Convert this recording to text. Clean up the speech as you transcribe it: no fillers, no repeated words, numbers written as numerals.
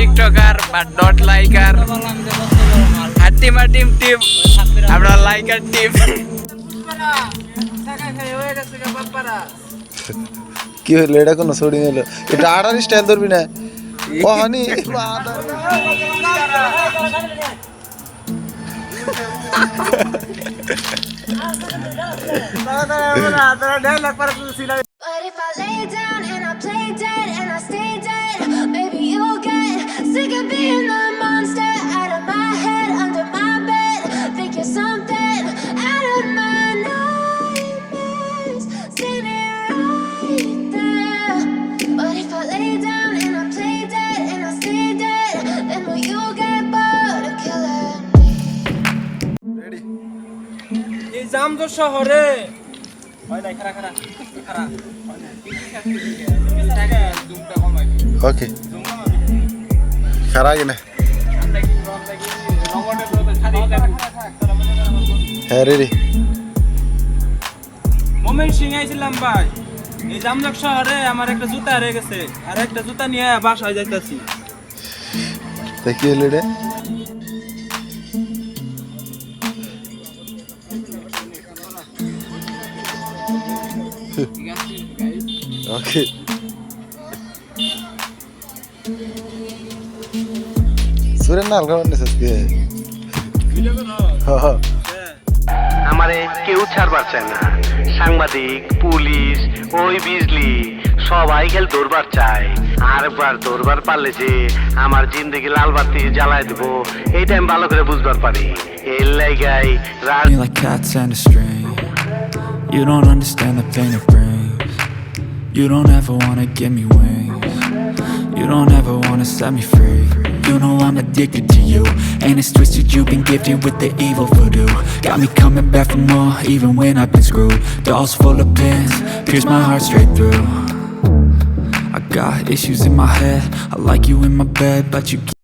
TikToker বা dot liker হাটিমা team team আমরা liker team কি হলো এটা কোনো ছড়ি নিলো এটা আড়ার স্টাইল ধরবি না ও হানি But if I lay down and I play dead and I stay dead, maybe you'll get sick of being the monster out of my head, under my bed. Think you're something out of my nightmares, standing right there. But if I lay down and I play dead and I stay dead, then will you get bored of killing me? এই জামদর শহরে হয় নাই খারা খারা খারা ওকে খারা গেলে হ্যাঁ রেডি মোমেন্ট সিং আইছিলাম ভাই এই জামদর শহরে আমার একটা জুতা হারিয়ে গেছে আর একটা জুতা নিয়ে বাসায় যাইতাছি তা কি হলো রে ওকে সুরেন না আলগা বান্নে সস্তি আমারে কেউ ছাড়বার চায় না সাংবাদিক পুলিশ ওই বিজলি সবাই খেল দৌড়বার চায় আরেকবার দৌড়বার পারলে যে আমার জিন্দগি লাল বাতি জ্বালায় দেবো এইটা আমি ভালো করে বুঝবার পারি এর লাইগাই Me like cats and a string. You don't understand the pain it brings. You don't ever wanna give me wings. You don't ever wanna set me free. You know I'm addicted to you, and it's twisted. You've been gifted with the evil voodoo. Got me coming back for more, even when I've been screwed. Dolls full of pins, pierce my heart straight through. I got issues in my head. I like you in my bed, but you